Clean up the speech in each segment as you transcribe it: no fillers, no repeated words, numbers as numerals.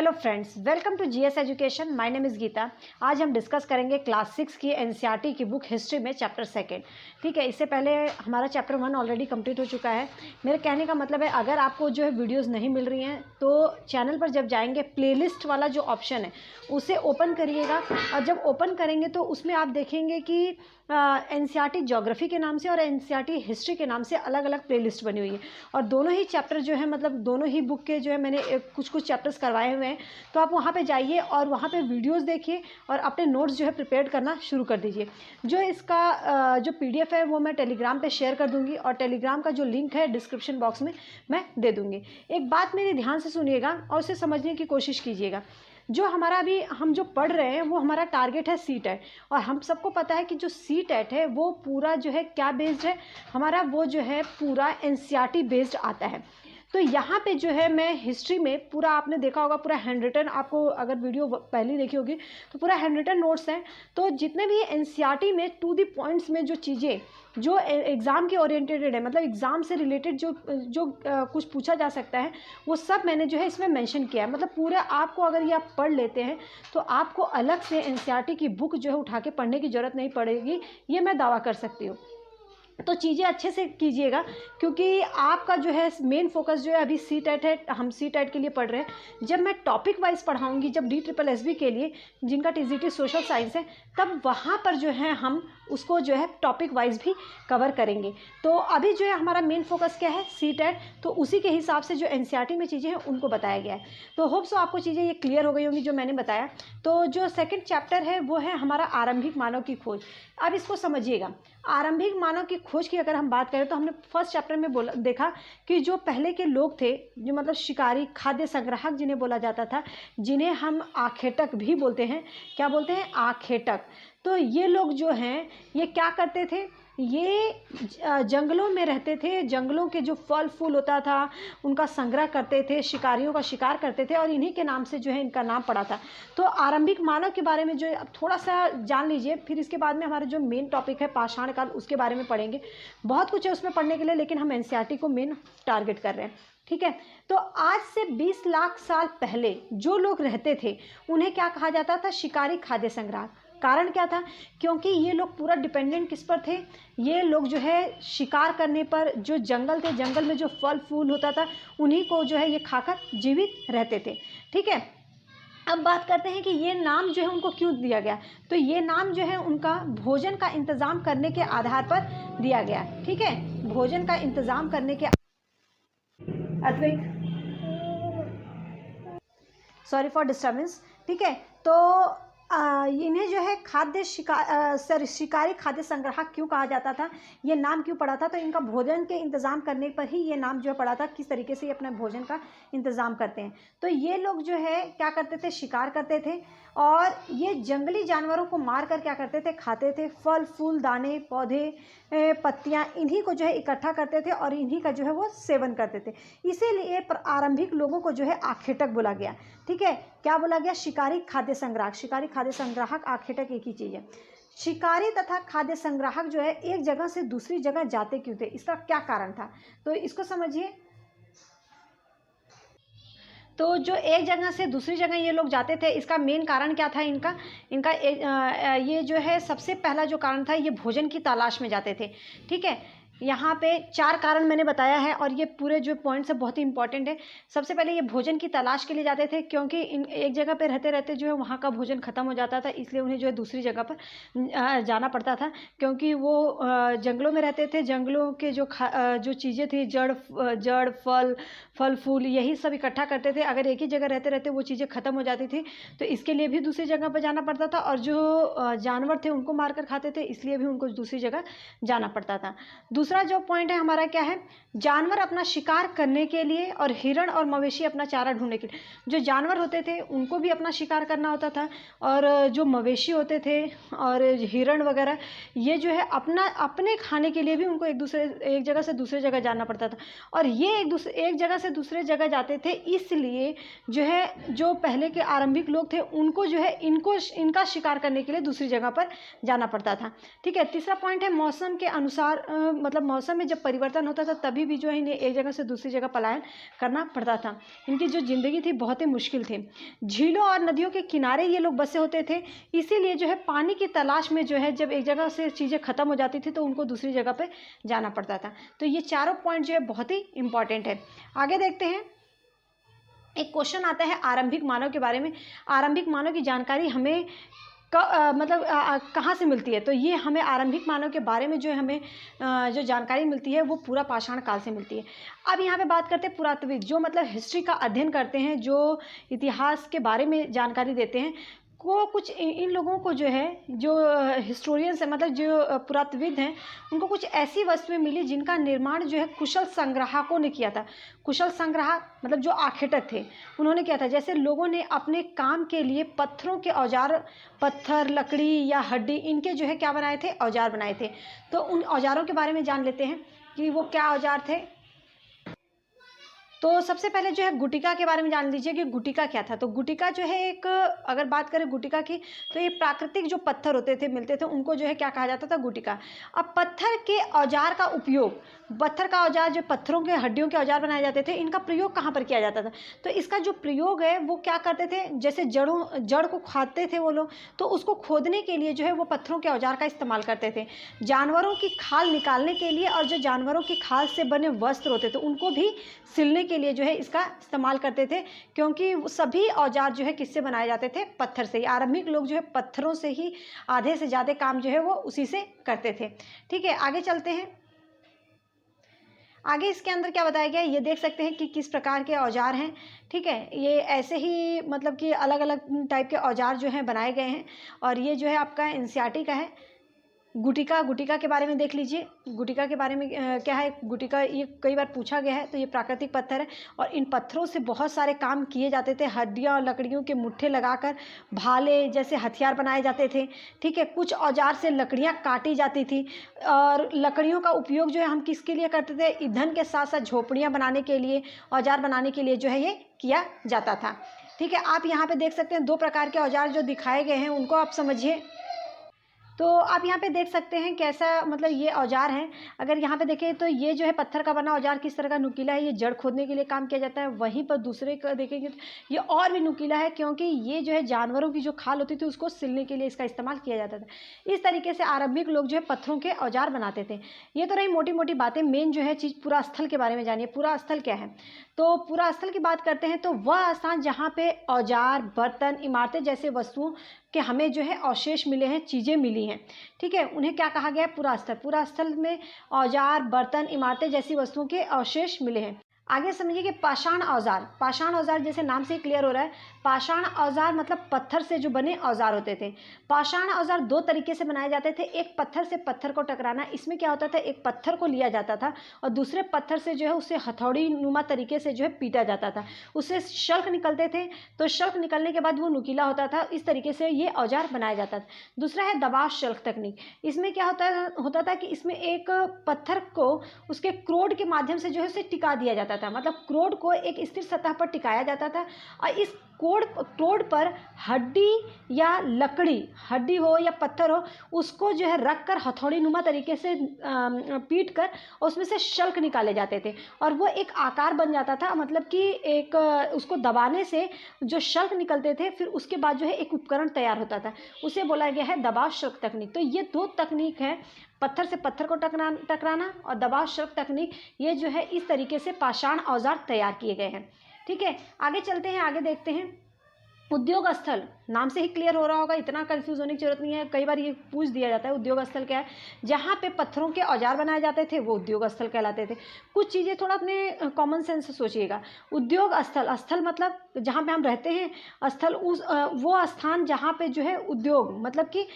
Hello friends, welcome to GS education. My name is Geeta. आज हम discuss करेंगे class 6 की एनसीईआरटी की बुक हिस्ट्री में चैप्टर सेकंड। ठीक है, इससे पहले हमारा चैप्टर 1 ऑलरेडी कंप्लीट हो चुका है। मेरे कहने का मतलब है, अगर आपको जो है वीडियोस नहीं मिल रही हैं तो चैनल पर जब जाएंगे प्लेलिस्ट वाला जो ऑप्शन है उसे ओपन करिएगा, और जब ओपन करेंगे तो उसमें आप देखेंगे कि एनसीईआरटी ज्योग्राफी के नाम से और एनसीईआरटी हिस्ट्री के नाम से अलग अलग प्लेलिस्ट बनी हुई है। और दोनों ही चैप्टर जो है, मतलब दोनों ही बुक के जो है मैंने कुछ चैप्टर्स करवाए हुए हैं। तो आप वहाँ पे जाइए और वहाँ पे वीडियोस देखिए और अपने नोट्स जो है प्रिपेयर करना शुरू कर दीजिए। जो इसका जो पीडीएफ है वो मैं टेलीग्राम पे शेयर कर दूँगी, और टेलीग्राम का जो लिंक है डिस्क्रिप्शन बॉक्स में मैं दे दूँगी। एक बात मेरी ध्यान से सुनिएगा और उसे समझने की कोशिश कीजिएगा। जो हमारा अभी हम जो पढ़ रहे हैं वो हमारा टारगेट है सीटेट, और हम सबको पता है कि जो सीटेट है वो पूरा जो है क्या बेस्ड है हमारा, वो जो है पूरा एनसीईआरटी बेस्ड आता है। तो यहाँ पे जो है मैं हिस्ट्री में पूरा, आपने देखा होगा पूरा हैंड रिटन, आपको अगर वीडियो पहले देखी होगी तो पूरा हैंड रिटन नोट्स हैं। तो जितने भी एनसीईआरटी में टू दी पॉइंट्स में जो चीज़ें जो एग्ज़ाम के ओरिएंटेड है, मतलब एग्ज़ाम से रिलेटेड जो कुछ पूछा जा सकता है, वो सब मैंने जो है इसमें मेंशन किया है। मतलब पूरे आपको अगर ये आप पढ़ लेते हैं तो आपको अलग से एनसीईआरटी की बुक जो है उठा के पढ़ने की ज़रूरत नहीं पड़ेगी, ये मैं दावा कर सकती हूँ। तो चीज़ें अच्छे से कीजिएगा, क्योंकि आपका जो है मेन फोकस जो है अभी सीटेट है, हम सीटेट के लिए पढ़ रहे हैं। जब मैं टॉपिक वाइज पढ़ाऊंगी, जब DSSB के लिए जिनका टीजीटी सोशल साइंस है, तब वहाँ पर जो है हम उसको जो है टॉपिक वाइज भी कवर करेंगे। तो अभी जो है हमारा मेन फोकस क्या है, सीटेट, तो उसी के हिसाब से जो एनसीईआरटी में चीज़ें हैं उनको बताया गया है। तो होप सो आपको चीज़ें ये क्लियर हो गई होंगी जो मैंने बताया। तो जो सेकेंड चैप्टर है वो है हमारा आरंभिक मानव की खोज। अब इसको समझिएगा। आरंभिक मानव की खोज की अगर हम बात करें तो हमने फर्स्ट चैप्टर में देखा कि जो पहले के लोग थे, जो मतलब शिकारी, खाद्य संग्राहक जिन्हें बोला जाता था, जिन्हें हम आखेटक भी बोलते हैं। क्या बोलते हैं? आखेटक। तो ये लोग जो हैं ये क्या करते थे, ये जंगलों में रहते थे। जंगलों के जो फल फूल होता था उनका संग्रह करते थे, शिकारियों का शिकार करते थे, और इन्हीं के नाम से जो है इनका नाम पड़ा था। तो आरंभिक मानव के बारे में जो है थोड़ा सा जान लीजिए, फिर इसके बाद में हमारा जो मेन टॉपिक है पाषाण काल, उसके बारे में पढ़ेंगे। बहुत कुछ है उसमें पढ़ने के लिए, लेकिन हम एनसीईआरटी को मेन टारगेट कर रहे हैं। ठीक है, तो आज से 20 लाख साल पहले जो लोग रहते थे उन्हें क्या कहा जाता था? शिकारी, खाद्य संग्राहक। कारण क्या था? क्योंकि ये लोग पूरा डिपेंडेंट किस पर थे? ये लोग जो है शिकार करने पर, जो जंगल थे, जंगल में जो फल फूल होता था उन्हीं को जो है ये खाकर जीवित रहते थे। ठीक है, अब बात करते हैं कि ये नाम जो है उनको क्यों दिया गया। तो ये नाम जो है उनका भोजन का इंतज़ाम करने के आधार पर दिया गया। ठीक है, भोजन का इंतज़ाम करने के, अद्वैत, सॉरी फॉर डिस्टर्बेंस। ठीक है, तो इन्हें जो है शिकारी, खाद्य संग्राहक क्यों कहा जाता था, ये नाम क्यों पड़ा था? तो इनका भोजन के इंतज़ाम करने पर ही ये नाम जो है पड़ा था, किस तरीके से ये अपने भोजन का इंतज़ाम करते हैं। तो ये लोग जो है क्या करते थे? शिकार करते थे, और ये जंगली जानवरों को मार कर क्या करते थे? खाते थे। फल फूल, दाने, पौधे, पत्तियाँ, इन्हीं को जो है इकट्ठा करते थे और इन्हीं का जो है वो सेवन करते थे। इसीलिए आरंभिक लोगों को जो है आखेटक बोला गया। ठीक है, क्या बोला गया? शिकारी, खाद्य संग्राहक। शिकारी, खाद्य संग्राहक, आखेटक एक ही चीज़ है। शिकारी तथा खाद्य संग्राहक जो है एक जगह से दूसरी जगह जाते क्यों थे? इसका क्या कारण था? तो इसको समझिए। तो जो एक जगह से दूसरी जगह ये लोग जाते थे, इसका मेन कारण क्या था? ये जो है सबसे पहला जो कारण था, ये भोजन की तलाश में जाते थे। ठीक है, यहाँ पे 4 कारण मैंने बताया है, और ये पूरे जो पॉइंट्स है बहुत ही इंपॉर्टेंट है। सबसे पहले ये भोजन की तलाश के लिए जाते थे, क्योंकि इन एक जगह पे रहते रहते जो है वहाँ का भोजन ख़त्म हो जाता था, इसलिए उन्हें जो है दूसरी जगह पर जाना पड़ता था। क्योंकि वो जंगलों में रहते थे, जंगलों के जो चीज़ें थी, जड़ फल फूल, यही सब इकट्ठा करते थे। अगर एक ही जगह रहते रहते वो चीज़ें ख़त्म हो जाती थी, तो इसके लिए भी दूसरी जगह पर जाना पड़ता था, और जो जानवर थे उनको मार कर खाते थे, इसलिए भी उनको दूसरी जगह जाना पड़ता था। दूसरा जो पॉइंट है हमारा क्या है? जानवर अपना शिकार करने के लिए, और हिरण और मवेशी अपना चारा ढूंढने के लिए। जो जानवर होते थे उनको भी अपना शिकार करना होता था, और जो मवेशी होते थे और हिरण वगैरह, ये जो है अपने खाने के लिए भी उनको एक जगह से दूसरी जगह जाना पड़ता था। और ये एक जगह से दूसरे जगह जाते थे, इसलिए जो है जो पहले के आरंभिक लोग थे उनको जो है इनका शिकार करने के लिए दूसरी जगह पर जाना पड़ता था। ठीक है, तीसरा पॉइंट है मौसम के अनुसार, मतलब मतलब मौसम में जब परिवर्तन होता था तभी भी जो है इन्हें एक जगह से दूसरी जगह पलायन करना पड़ता था। इनकी जो ज़िंदगी थी बहुत ही मुश्किल थी। झीलों और नदियों के किनारे ये लोग बसे होते थे, इसीलिए जो है पानी की तलाश में जो है जब एक जगह से चीज़ें ख़त्म हो जाती थी तो उनको दूसरी जगह पर जाना पड़ता था। तो ये चारों पॉइंट जो है बहुत ही इंपॉर्टेंट है। आगे देखते हैं, एक क्वेश्चन आता है आरंभिक मानव के बारे में। आरंभिक मानव की जानकारी हमें मतलब कहाँ से मिलती है? तो ये हमें आरंभिक मानव के बारे में जो हमें जो जानकारी मिलती है वो पूरा पाषाण काल से मिलती है। अब यहाँ पे बात करते हैं पुरातत्वविद, जो मतलब हिस्ट्री का अध्ययन करते हैं, जो इतिहास के बारे में जानकारी देते हैं, को कुछ इन लोगों को जो है, जो हिस्टोरियंस है, मतलब जो पुरातत्वविद हैं, उनको कुछ ऐसी वस्तुएं मिली जिनका निर्माण जो है कुशल संग्राहकों ने किया था। कुशल संग्राहक मतलब जो आखेटक थे, उन्होंने किया था। जैसे लोगों ने अपने काम के लिए पत्थरों के औजार, पत्थर, लकड़ी या हड्डी, इनके जो है क्या बनाए थे? औजार बनाए थे। तो उन औजारों के बारे में जान लेते हैं कि वो क्या औजार थे। तो सबसे पहले जो है गुटिका के बारे में जान लीजिए कि गुटिका क्या था। तो गुटिका जो है एक, अगर बात करें गुटिका की, तो ये प्राकृतिक जो पत्थर होते थे, मिलते थे, उनको जो है क्या कहा जाता था? गुटिका। अब पत्थर के औजार का उपयोग, पत्थर का औजार, जो पत्थरों के हड्डियों के औजार बनाए जाते थे, इनका प्रयोग कहाँ पर किया जाता था? तो इसका जो प्रयोग है वो क्या करते थे, जैसे जड़ को खाते थे वो लोग, तो उसको खोदने के लिए जो है वो पत्थरों के औजार का इस्तेमाल करते थे। जानवरों की खाल निकालने के लिए, और जो जानवरों की खाल से बने वस्त्र होते थे उनको भी सिलने के लिए जो है इसका इस्तेमाल करते थे, क्योंकि सभी औजार जो है किससे बनाए जाते थे? पत्थर से ही। आरंभिक लोग जो है पत्थरों से ही आधे से ज़्यादा काम जो है वो उसी से करते थे। ठीक है, आगे चलते हैं। आगे इसके अंदर क्या बताया गया है ये देख सकते हैं कि किस प्रकार के औजार हैं। ठीक है, ये ऐसे ही मतलब कि अलग अलग टाइप के औजार जो हैं बनाए गए हैं, और ये जो है आपका एनसीईआरटी का है। गुटिका के बारे में देख लीजिए। गुटिका के बारे में क्या है? गुटिका ये कई बार पूछा गया है। तो ये प्राकृतिक पत्थर है, और इन पत्थरों से बहुत सारे काम किए जाते थे। हड्डियाँ और लकड़ियों के मुट्ठे लगाकर भाले जैसे हथियार बनाए जाते थे। ठीक है, कुछ औजार से लकड़ियाँ काटी जाती थी, और लकड़ियों का उपयोग जो है हम किसके लिए करते थे? ईंधन के साथ साथ झोपड़ियाँ बनाने के लिए, औजार बनाने के लिए जो है ये किया जाता था। ठीक है, आप यहाँ पे देख सकते हैं 2 प्रकार के औजार जो दिखाए गए हैं, उनको आप समझिए। तो आप यहाँ पे देख सकते हैं कैसा मतलब ये औजार हैं। अगर यहाँ पे देखें तो ये जो है पत्थर का बना औजार किस तरह का नुकीला है, ये जड़ खोदने के लिए काम किया जाता है। वहीं पर दूसरे का देखेंगे तो ये और भी नुकीला है, क्योंकि ये जो है जानवरों की जो खाल होती थी उसको सिलने के लिए इसका इस्तेमाल किया जाता था। इस तरीके से आरंभिक लोग जो है पत्थरों के औजार बनाते थे। ये तो रही मोटी मोटी बातें। मेन जो है चीज़ पूरा स्थल के बारे में जानिए। पूरा स्थल क्या है? तो पूरा स्थल की बात करते हैं तो वह स्थान जहाँ पे औजार, बर्तन, इमारतें जैसे वस्तुओं कि हमें जो है अवशेष मिले हैं, चीज़ें मिली हैं। ठीक है, उन्हें क्या कहा गया है? पुरा स्थल। पुरा स्थल में औजार, बर्तन, इमारतें जैसी वस्तुओं के अवशेष मिले हैं। आगे समझिए कि पाषाण औजार। पाषाण औजार जैसे नाम से ही क्लियर हो रहा है, पाषाण औजार मतलब पत्थर से जो बने औजार होते थे। पाषाण औजार 2 तरीके से बनाए जाते थे। एक पत्थर से पत्थर को टकराना। इसमें क्या होता था? एक पत्थर को लिया जाता था और दूसरे पत्थर से जो है उसे हथौड़ी नुमा तरीके से जो है पीटा जाता था। उससे शल्क निकलते थे, तो शल्क निकलने के बाद वो नुकीला होता था। इस तरीके से ये औजार बनाया जाता था। दूसरा है दबाव शल्क तकनीक। इसमें क्या होता था कि इसमें एक पत्थर को उसके क्रोड के माध्यम से जो है उसे टिका दिया जाता था। मतलब क्रोड को एक स्थिर सतह पर टिकाया जाता था, और इस क्रोड पर हड्डी या लकड़ी, हड्डी हो या पत्थर हो, उसको जो है रख कर हथौड़ी नुमा तरीके से पीट कर उसमें से शल्क निकाले जाते थे, और वो एक आकार बन जाता था। मतलब कि एक उसको दबाने से जो शल्क निकलते थे, फिर उसके बाद जो है एक उपकरण तैयार होता था, उसे बोला गया है दबाव शल्क तकनीक। तो ये 2 तकनीक है, पत्थर से पत्थर को टकराना और दबाव शल्क तकनीक। ये जो है इस तरीके से पाषाण औजार तैयार किए गए हैं। ठीक है, आगे चलते हैं, आगे देखते हैं। उद्योग स्थल नाम से ही क्लियर हो रहा होगा, इतना कंफ्यूज होने की जरूरत नहीं है। कई बार ये पूछ दिया जाता है उद्योग स्थल क्या है। जहाँ पे पत्थरों के औजार बनाए जाते थे वो उद्योग स्थल कहलाते थे। कुछ चीज़ें थोड़ा अपने कॉमन सेंस से सोचिएगा। उद्योग स्थल, स्थल मतलब जहाँ पे हम रहते हैं, स्थल उस वो स्थान जहाँ पे जो है उद्योग मतलब कि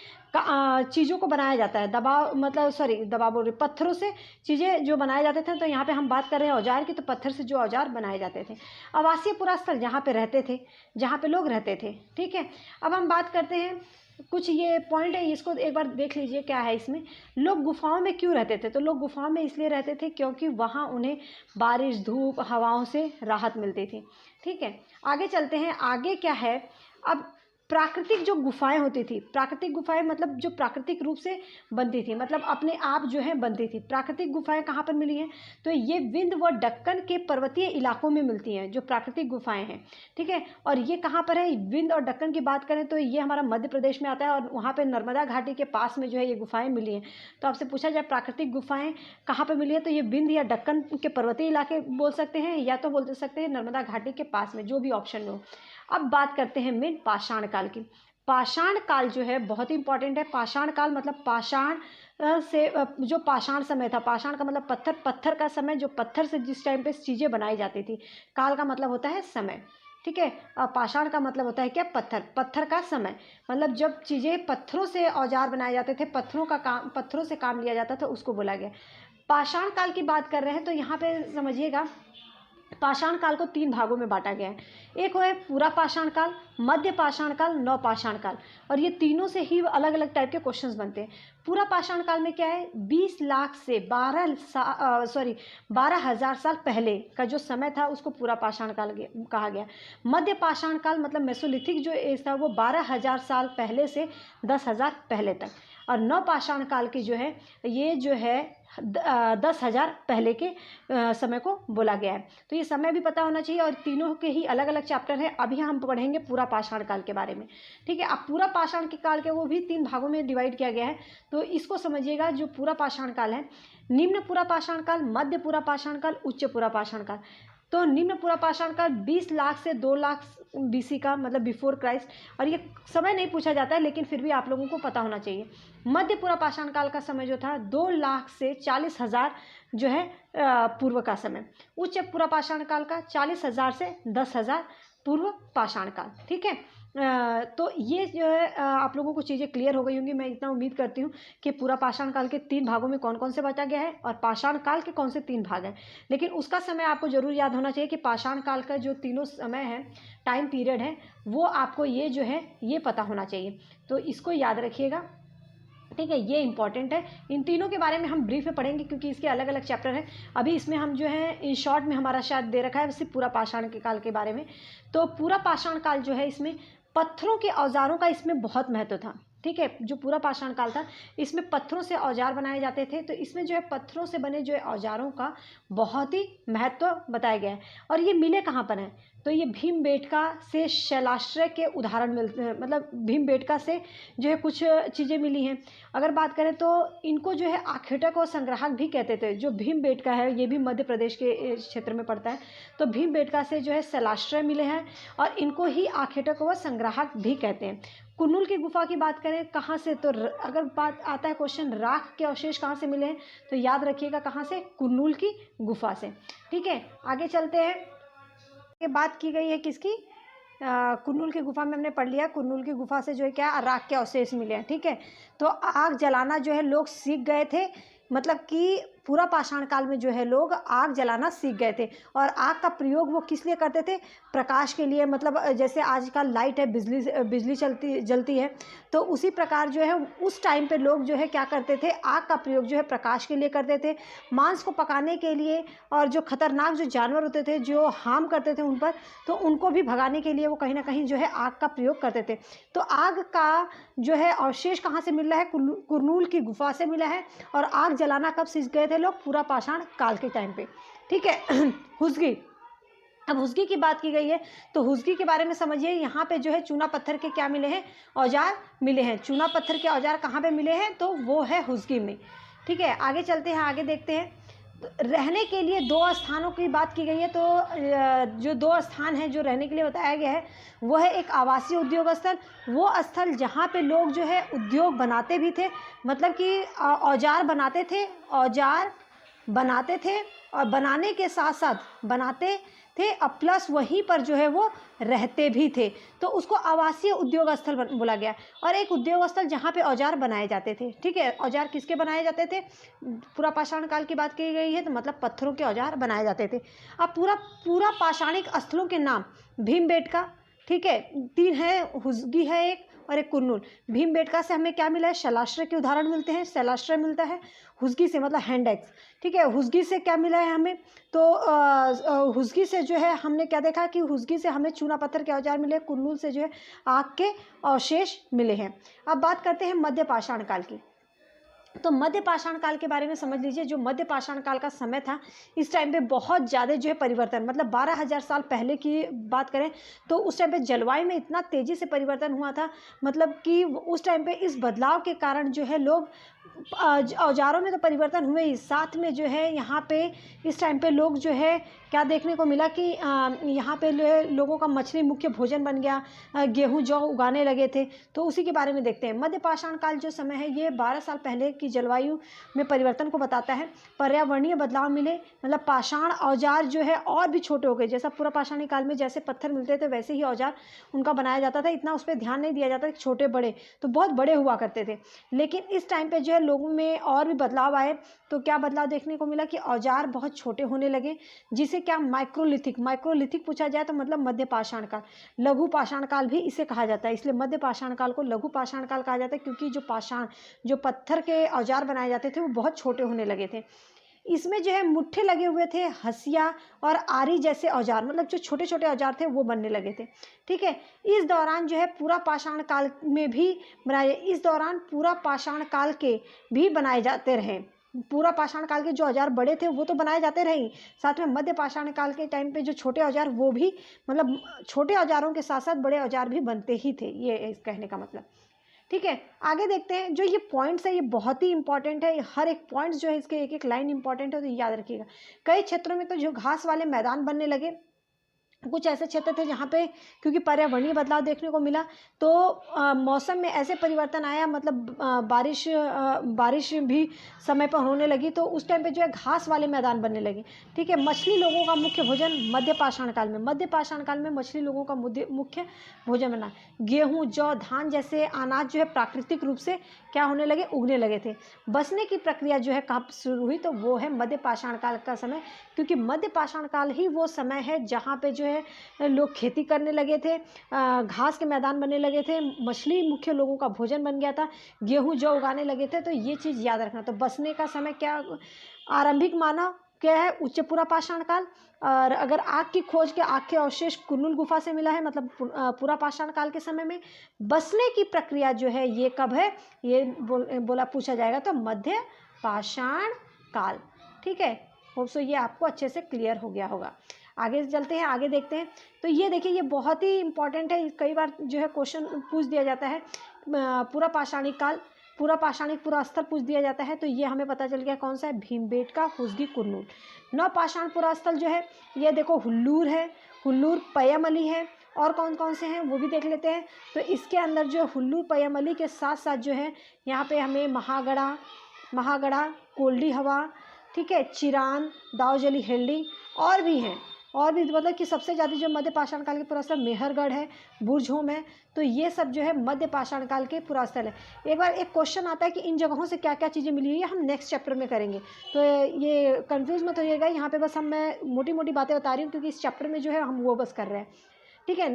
चीज़ों को बनाया जाता है। दबाव बोल रही, पत्थरों से चीज़ें जो बनाए जाते थे। तो यहाँ पे हम बात कर रहे हैं औजार की, तो पत्थर से जो औजार बनाए जाते थे। आवासीय पुरा स्थल जहाँ पे रहते थे, जहाँ पे लोग रहते थे। ठीक है, अब हम बात करते हैं कुछ ये पॉइंट है, इसको एक बार देख लीजिए क्या है इसमें। लोग गुफाओं में क्यों रहते थे? तो लोग गुफाओं में इसलिए रहते थे क्योंकि वहाँ उन्हें बारिश, धूप, हवाओं से राहत मिलती थी। ठीक है, आगे चलते हैं। आगे क्या है, अब प्राकृतिक जो गुफाएं होती थी, प्राकृतिक गुफाएं मतलब जो प्राकृतिक रूप से बनती थी, मतलब अपने आप जो है बनती थी। प्राकृतिक गुफाएं कहाँ पर मिली हैं? तो ये विंध्य व दक्कन के पर्वतीय इलाकों में मिलती हैं जो प्राकृतिक गुफाएं हैं, ठीक है। और ये कहाँ पर है? विंध्य और दक्कन की बात करें तो ये हमारा मध्य प्रदेश में आता है और वहाँ पर नर्मदा घाटी के पास में जो है ये गुफाएँ मिली हैं। तो आपसे पूछा जाए प्राकृतिक गुफाएँ कहाँ पर मिली है, तो ये विंध्य या दक्कन के पर्वतीय इलाके बोल सकते हैं, या तो बोल सकते हैं नर्मदा घाटी के पास में, जो भी ऑप्शन में हो। अब बात करते हैं मेन पाषाण काल की। पाषाण काल जो है बहुत ही इंपॉर्टेंट है। पाषाण काल मतलब पाषाण से जो पाषाण समय था, पाषाण का मतलब पत्थर, पत्थर का समय, जो पत्थर से जिस टाइम पे चीज़ें बनाई जाती थी। काल का मतलब होता है समय, ठीक है। पाषाण का मतलब होता है क्या? पत्थर, पत्थर का समय, मतलब जब चीज़ें पत्थरों से औजार बनाए जाते थे, पत्थरों से काम लिया जाता था, उसको बोला गया। पाषाण काल की बात कर रहे हैं तो यहाँ पे समझिएगा पाषाण काल को 3 भागों में बांटा गया है। एक है पूरा पाषाण काल, मध्य पाषाण काल, नव पाषाण काल, और ये तीनों से ही अलग अलग टाइप के क्वेश्चंस बनते हैं। पूरा पाषाण काल में क्या है? 20 लाख से 12,000 साल पहले का जो समय था उसको पूरा पाषाण काल कहा गया। मध्य पाषाण काल मतलब मेसोलिथिक जो एज था वो 12,000 साल पहले से 10,000 पहले तक, और नव पाषाण काल की जो है ये जो है 10,000 पहले के समय को बोला गया है। तो ये समय भी पता होना चाहिए, और तीनों के ही अलग अलग चैप्टर हैं। अभी हम पढ़ेंगे पूरा पाषाण काल के बारे में, ठीक है। अब पूरा पाषाण के काल के वो भी 3 भागों में डिवाइड किया गया है, तो इसको समझिएगा। जो पूरा पाषाण काल है, निम्न पूरा पाषाण काल, मध्य पूरा पाषाण काल, उच्च पूरा पाषाण काल। तो निम्न पूरा पाषाण काल 20 लाख से 2 लाख BC का, मतलब बिफोर क्राइस्ट, और ये समय नहीं पूछा जाता है लेकिन फिर भी आप लोगों को पता होना चाहिए। मध्य पूरा पाषाण काल का समय जो था 2 लाख से 40,000 जो है पूर्व का समय। उच्च पूरा पाषाण काल का 40,000 से 10,000 पूर्व पाषाण काल, ठीक है। तो ये जो है आप लोगों को चीज़ें क्लियर हो गई होंगी, मैं इतना उम्मीद करती हूँ कि पूरा पाषाण काल के 3 भागों में कौन कौन से बांटा गया है और पाषाण काल के कौन से 3 भाग हैं। लेकिन उसका समय आपको जरूर याद होना चाहिए कि पाषाण काल का जो तीनों समय है, टाइम पीरियड है, वो आपको ये जो है ये पता होना चाहिए। तो इसको याद रखिएगा, ठीक है। ये इंपॉर्टेंट है। इन तीनों के बारे में हम ब्रीफ में पढ़ेंगे क्योंकि इसके अलग अलग चैप्टर हैं। अभी इसमें हम जो है इन शॉर्ट में हमारा शायद दे रखा है सिर्फ पूरा पाषाण के काल के बारे में। तो पूरा पाषाण काल जो है इसमें पत्थरों के औजारों का इसमें बहुत महत्व था, ठीक है। जो पूरा पाषाण काल था इसमें पत्थरों से औजार बनाए जाते थे, तो इसमें जो है पत्थरों से बने जो है औजारों का बहुत ही महत्व बताया गया है। और ये मिले कहाँ पर हैं? तो ये भीमबेटका से शैलाश्रय के उदाहरण मिलते हैं, मतलब भीमबेटका से जो है कुछ चीज़ें मिली हैं। अगर बात करें तो इनको जो है आखेटक और संग्राहक भी कहते थे। जो भीमबेटका है ये भी मध्य प्रदेश के क्षेत्र में पड़ता है। तो भीमबेटका से जो है शैलाश्रय मिले हैं और इनको ही आखेटक व संग्राहक भी कहते हैं। कुरनूल की गुफा की बात करें कहाँ से, तो अगर बात आता है क्वेश्चन राख के अवशेष कहाँ से मिले हैं, तो याद रखिएगा कहाँ से? कुरनूल की गुफा से, ठीक है। आगे चलते हैं। ये बात की गई है किसकी? कुरनूल की गुफा में हमने पढ़ लिया। कुरनूल की गुफा से जो है क्या राख के अवशेष मिले हैं, ठीक है। तो आग जलाना जो है लोग सीख गए थे, मतलब कि पूरा पाषाण काल में जो है लोग आग जलाना सीख गए थे। और आग का प्रयोग वो किस लिए करते थे? प्रकाश के लिए, मतलब जैसे आजकल लाइट है, बिजली जलती है, तो उसी प्रकार जो है उस टाइम पे लोग जो है क्या करते थे? आग का प्रयोग जो है प्रकाश के लिए करते थे, मांस को पकाने के लिए, और जो खतरनाक जो जानवर होते थे जो हार्म करते थे उन पर, तो उनको भी भगाने के लिए वो कहीं ना कहीं जो है आग का प्रयोग करते थे। तो आग का जो है अवशेष कहाँ से मिल रहा है? कुरनूल की गुफा से मिला है। और आग जलाना कब सीख गए थे लोग? पूरा पाषाण काल के टाइम पे, ठीक है। हुस्गी, अब हुस्गी की बात की गई है तो हुस्गी के बारे में समझिए। यहाँ पे जो है चूना पत्थर के क्या मिले हैं? औजार मिले हैं। चूना पत्थर के औजार कहाँ पे मिले हैं? तो वो है हुस्गी में, ठीक है। आगे चलते हैं, आगे देखते हैं। रहने के लिए 2 स्थानों की बात की गई है। तो जो 2 स्थान हैं जो रहने के लिए बताया गया है वो है एक आवासीय उद्योग स्थल, वो स्थल जहाँ पे लोग जो है उद्योग बनाते भी थे, मतलब कि औजार बनाते थे और बनाने के साथ साथ बनाते थे, और प्लस वहीं पर जो है वो रहते भी थे, तो उसको आवासीय उद्योग स्थल बोला गया। और एक उद्योग स्थल जहाँ पे औजार बनाए जाते थे, ठीक है। औजार किसके बनाए जाते थे? पूरा पाषाण काल की बात की गई है तो मतलब पत्थरों के औजार बनाए जाते थे। अब पूरा पाषाणिक स्थलों के नाम भीमबेटका, ठीक है, 3 है, हुस्गी है एक, और एक कुर्नूल। भीमबेटका से हमें क्या मिला है, शैलाश्रय के उदाहरण मिलते हैं, शैलाश्रय मिलता है। हुसगी से मतलब हैंड एक्स, ठीक है। हुसगी से क्या मिला है हमें, तो हुसगी से जो है हमने क्या देखा कि हुसगी से हमें चूना पत्थर के औजार मिले, कुर्नूल से जो है आग के अवशेष मिले हैं। अब बात करते हैं मध्य पाषाण काल की। तो मध्य पाषाण काल के बारे में समझ लीजिए। जो मध्य पाषाण काल का समय था, इस टाइम पे बहुत ज़्यादा जो है परिवर्तन, मतलब 12,000 साल पहले की बात करें तो उस टाइम पे जलवायु में इतना तेज़ी से परिवर्तन हुआ था, मतलब कि उस टाइम पे इस बदलाव के कारण जो है लोग औजारों में तो परिवर्तन हुए ही, साथ में जो है यहाँ पे इस टाइम पे लोग जो है क्या देखने को मिला कि यहाँ पे लोगों का मछली मुख्य भोजन बन गया, गेहूँ जौ उगाने लगे थे। तो उसी के बारे में देखते हैं। मध्य पाषाण काल जो समय है ये 12 साल पहले की जलवायु में परिवर्तन को बताता है। पर्यावरणीय बदलाव मिले, मतलब पाषाण औजार जो है और भी छोटे हो गए। जैसा पूरा पाषाणी काल में जैसे पत्थर मिलते थे वैसे ही औजार उनका बनाया जाता था, इतना उस पर ध्यान नहीं दिया जाता, छोटे बड़े तो बहुत बड़े हुआ करते थे। लेकिन इस टाइम पे जो है लोगों में और भी बदलाव आए। तो क्या बदलाव देखने को मिला कि औजार बहुत छोटे होने लगे, जिसे क्या माइक्रोलिथिक पूछा जाए तो मतलब मध्य पाषाण काल। लघु पाषाण काल भी इसे कहा जाता है, इसलिए मध्य पाषाण काल को लघु पाषाण काल कहा जाता है, क्योंकि जो पत्थर के औजार बनाए जाते थे वो बहुत छोटे होने लगे थे। इसमें जो है मुट्ठे लगे हुए थे, हसिया और आरी जैसे औजार, मतलब जो छोटे छोटे औजार थे वो बनने लगे थे, ठीक है। इस दौरान जो है पूरा पाषाण काल में भी इस दौरान पूरा पाषाण काल के भी बनाए जाते रहे। पूरा पाषाण काल के जो औजार बड़े थे वो तो बनाए जाते रहे ही, साथ में मध्य पाषाण काल के टाइम पे जो छोटे औजार वो भी, मतलब छोटे औजारों के साथ साथ बड़े औजार भी बनते ही थे, ये इस कहने का मतलब, ठीक है। आगे देखते हैं। जो ये पॉइंट्स है ये बहुत ही इंपॉर्टेंट है, हर एक पॉइंट्स जो है इसके एक एक लाइन इंपॉर्टेंट है, तो याद रखिएगा। कई क्षेत्रों में तो जो घास वाले मैदान बनने लगे, कुछ ऐसे क्षेत्र थे जहाँ पे क्योंकि पर्यावरणीय बदलाव देखने को मिला, तो मौसम में ऐसे परिवर्तन आया, मतलब बारिश भी समय पर होने लगी, तो उस टाइम पे जो है घास वाले मैदान बनने लगे, ठीक है। मछली लोगों का मुख्य भोजन मध्य पाषाण काल में मछली लोगों का मुख्य भोजन बना। गेहूँ जौ धान जैसे अनाज जो है प्राकृतिक रूप से क्या होने लगे, उगने लगे थे। बसने की प्रक्रिया जो है कब शुरू हुई, तो वो है मध्य पाषाण काल का समय, क्योंकि मध्य पाषाण काल ही वो समय है जहाँ पे जो है लोग खेती करने लगे थे, घास के मैदान बनने लगे थे, मछली मुख्य लोगों का भोजन बन गया था, गेहूं जौ उगाने लगे थे। तो ये चीज़ याद रखना। तो बसने का समय क्या आरंभिक मानव क्या है, उच्च पूरा पाषाण काल। और अगर आग की खोज के आग के अवशेष कुर्नूल गुफा से मिला है, मतलब पूरा पाषाण काल के समय में। बसने की प्रक्रिया जो है ये कब है, ये बोला पूछा जाएगा, तो मध्य पाषाण काल, ठीक है। होप सो ये आपको अच्छे से क्लियर हो गया होगा। आगे चलते हैं, आगे देखते हैं। तो ये देखिए ये बहुत ही इंपॉर्टेंट है, कई बार जो है क्वेश्चन पूछ दिया जाता है। पूरा पाषाणिक काल, पूरा पाषाणिक पुरास्थल पूछ दिया जाता है, तो ये हमें पता चल गया कौन सा है, भीमबेटका, हुसगी, कुर्नूल। नव पाषाण पुरास्थल जो है ये देखो हुल्लूर है, हुल्लूर, पयमली है, और कौन कौन से हैं वो भी देख लेते हैं। तो इसके अंदर जो हुल्लूर पयमली के साथ साथ जो है यहाँ पे हमें महागड़ा, कोल्डी हवा, ठीक है, चिरान, दावजली हेल्डिंग और भी हैं, और भी मतलब कि सबसे ज़्यादा जो मध्य पाषाण काल के पुरास्थल मेहरगढ़ है, बुरझोम है। तो ये सब जो है मध्य पाषाण काल के पुरास्थल है। एक बार एक क्वेश्चन आता है कि इन जगहों से क्या क्या चीज़ें मिली हुई है, हम नेक्स्ट चैप्टर में करेंगे, तो ये कंफ्यूज मत होइएगा। यहाँ पे बस मैं मोटी मोटी बातें बता रही हूँ, क्योंकि इस चैप्टर में जो है हम वो बस कर रहे हैं, ठीक है।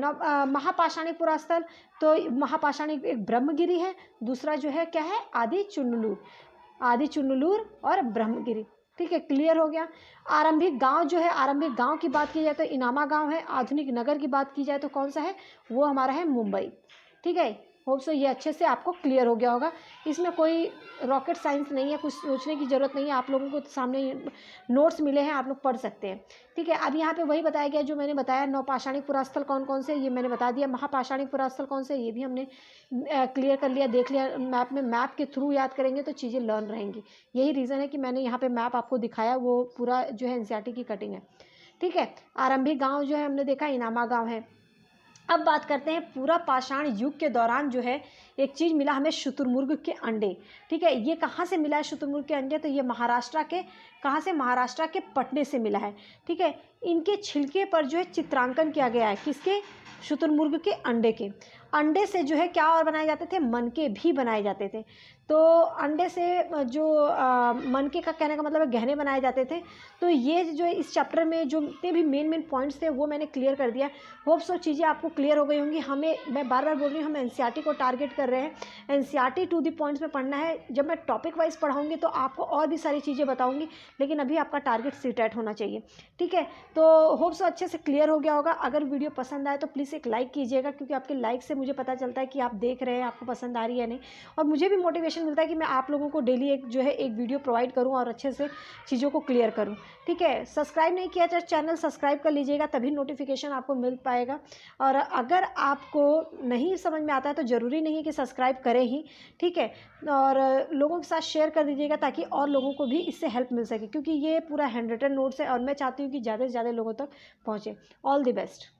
महापाषाणिक पुरास्थल, तो महापाषाणिक एक ब्रह्मगिरी है, दूसरा जो है क्या है, आदि चुन्नलूर और ब्रह्मगिरी, ठीक है, क्लियर हो गया। आरंभिक गांव जो है, आरंभिक गांव की बात की जाए तो इनामा गांव है। आधुनिक नगर की बात की जाए तो कौन सा है, वो हमारा है मुंबई, ठीक है। होप सो ये अच्छे से आपको क्लियर हो गया होगा। इसमें कोई रॉकेट साइंस नहीं है, कुछ सोचने की ज़रूरत नहीं है, आप लोगों को सामने नोट्स मिले हैं, आप लोग पढ़ सकते हैं, ठीक है। अब यहाँ पे वही बताया गया जो मैंने बताया। नवपाषाणिक पुरास्थल कौन कौन से, ये मैंने बता दिया। महापाषाणिक पुरास्थल कौन से, ये भी हमने क्लियर कर लिया, देख लिया। मैप में, मैप के थ्रू याद करेंगे तो चीज़ें लर्न रहेंगी। यही रीज़न है कि मैंने यहाँ पे मैप आपको दिखाया, वो पूरा जो है एनसीईआरटी की कटिंग है, ठीक है। आरंभिक गाँव जो है हमने देखा इनामा गाँव है। अब बात करते हैं पूरा पाषाण युग के दौरान जो है एक चीज़ मिला हमें, शुतुरमुर्ग के अंडे, ठीक है। ये कहाँ से मिला है शुतुरमुर्ग के अंडे, तो ये महाराष्ट्र के कहाँ से, महाराष्ट्र के पटने से मिला है। ठीक है, इनके छिलके पर जो है चित्रांकन किया गया है, किसके, शुतुरमुर्ग के अंडे के। अंडे से जो है क्या और बनाए जाते थे, मनके भी बनाए जाते थे। तो अंडे से जो मनके का कहने का मतलब है गहने बनाए जाते थे। तो ये जो है इस चैप्टर में जो जितने भी मेन पॉइंट्स थे वो मैंने क्लियर कर दिया। होप सो चीज़ें आपको क्लियर हो गई होंगी। मैं बार बार बोल रही हूँ, हम एनसीईआरटी को टारगेट कर रहे हैं, एनसीईआरटी टू द पॉइंट्स में पढ़ना है। जब मैं टॉपिक वाइज पढ़ाऊँगी तो आपको और भी सारी चीज़ें बताऊँगी, लेकिन अभी आपका टारगेट सीटेट होना चाहिए। ठीक है, तो होप सो अच्छे से क्लियर हो गया होगा। अगर वीडियो पसंद आए तो प्लीज़ एक लाइक कीजिएगा, क्योंकि आपके लाइक से मुझे पता चलता है कि आप देख रहे हैं, आपको पसंद आ रही है नहीं, और मुझे भी मोटिवेशन मिलता है कि मैं आप लोगों को डेली एक वीडियो प्रोवाइड करूं और अच्छे से चीज़ों को क्लियर करूं। ठीक है, सब्सक्राइब नहीं किया तो चैनल सब्सक्राइब कर लीजिएगा, तभी नोटिफिकेशन आपको मिल पाएगा। और अगर आपको नहीं समझ में आता है तो ज़रूरी नहीं है कि सब्सक्राइब करें ही। ठीक है, और लोगों के साथ शेयर कर दीजिएगा ताकि और लोगों को भी इससे हेल्प मिल सके, क्योंकि ये पूरा हैंड रिटन नोट्स है और मैं चाहती हूँ कि ज़्यादा से ज़्यादा लोगों तक पहुँचे। All the best.